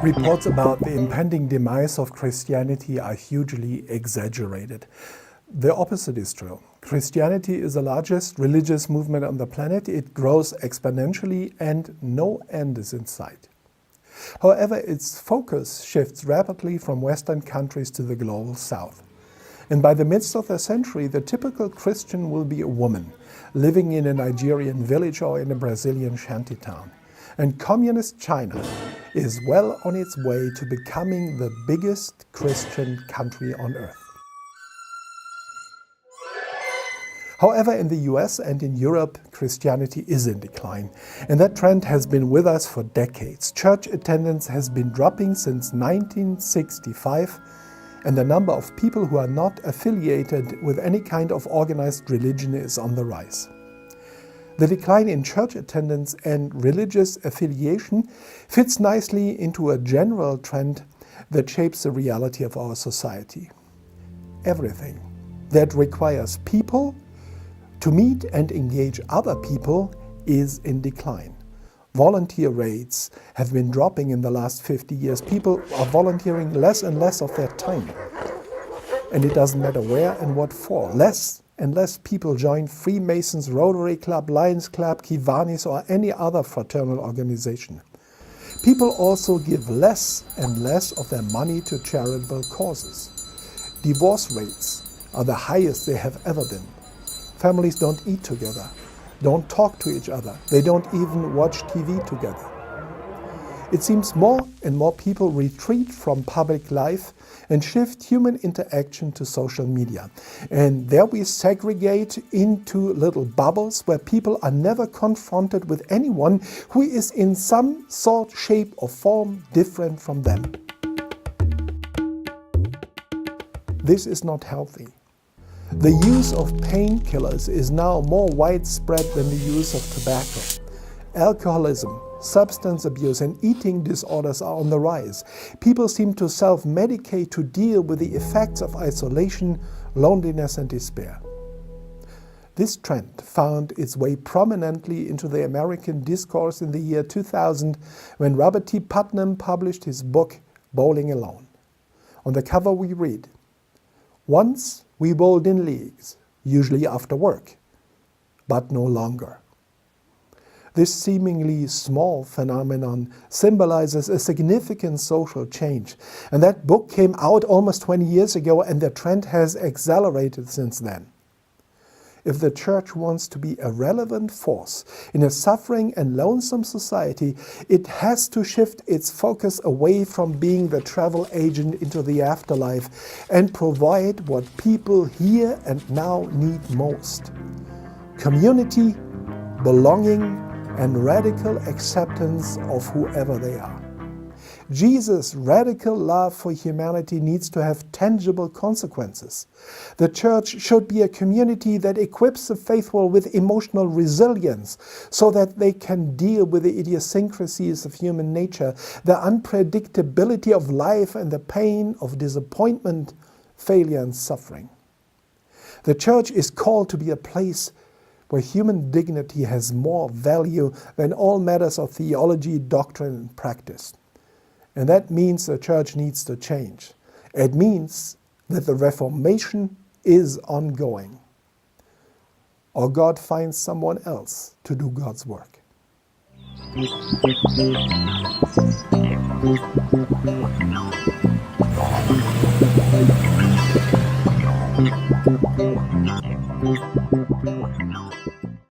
Reports about the impending demise of Christianity are hugely exaggerated. The opposite is true. Christianity is the largest religious movement on the planet. It grows exponentially and no end is in sight. However, its focus shifts rapidly from Western countries to the global South. And by the midst of the century, the typical Christian will be a woman living in a Nigerian village or in a Brazilian shantytown. And communist China is well on its way to becoming the biggest Christian country on earth. However, in the US and in Europe, Christianity is in decline, and that trend has been with us for decades. Church attendance has been dropping since 1965, and the number of people who are not affiliated with any kind of organized religion is on the rise. The decline in church attendance and religious affiliation fits nicely into a general trend that shapes the reality of our society. Everything that requires people to meet and engage other people is in decline. Volunteer rates have been dropping in the last 50 years. People are volunteering less and less of their time. And it doesn't matter where and what for. Less and less people join Freemasons, Rotary Club, Lions Club, Kiwanis, or any other fraternal organization. People also give less and less of their money to charitable causes. Divorce rates are the highest they have ever been. Families don't eat together, don't talk to each other, they don't even watch TV together. It seems more and more people retreat from public life and shift human interaction to social media. And there we segregate into little bubbles where people are never confronted with anyone who is in some sort, shape or form different from them. This is not healthy. The use of painkillers is now more widespread than the use of tobacco. Alcoholism, substance abuse and eating disorders are on the rise. People seem to self-medicate to deal with the effects of isolation, loneliness and despair. This trend found its way prominently into the American discourse in the year 2000 when Robert T. Putnam published his book, Bowling Alone. On the cover we read, "Once we bowled in leagues, usually after work, but no longer." This seemingly small phenomenon symbolizes a significant social change. And that book came out almost 20 years ago, and the trend has accelerated since then. If the church wants to be a relevant force in a suffering and lonesome society, it has to shift its focus away from being the travel agent into the afterlife and provide what people here and now need most: community, belonging, and radical acceptance of whoever they are. Jesus' radical love for humanity needs to have tangible consequences. The church should be a community that equips the faithful with emotional resilience so that they can deal with the idiosyncrasies of human nature, the unpredictability of life and the pain of disappointment, failure and suffering. The church is called to be a place where human dignity has more value than all matters of theology, doctrine and practice. And that means the church needs to change. It means that the Reformation is ongoing. Or God finds someone else to do God's work.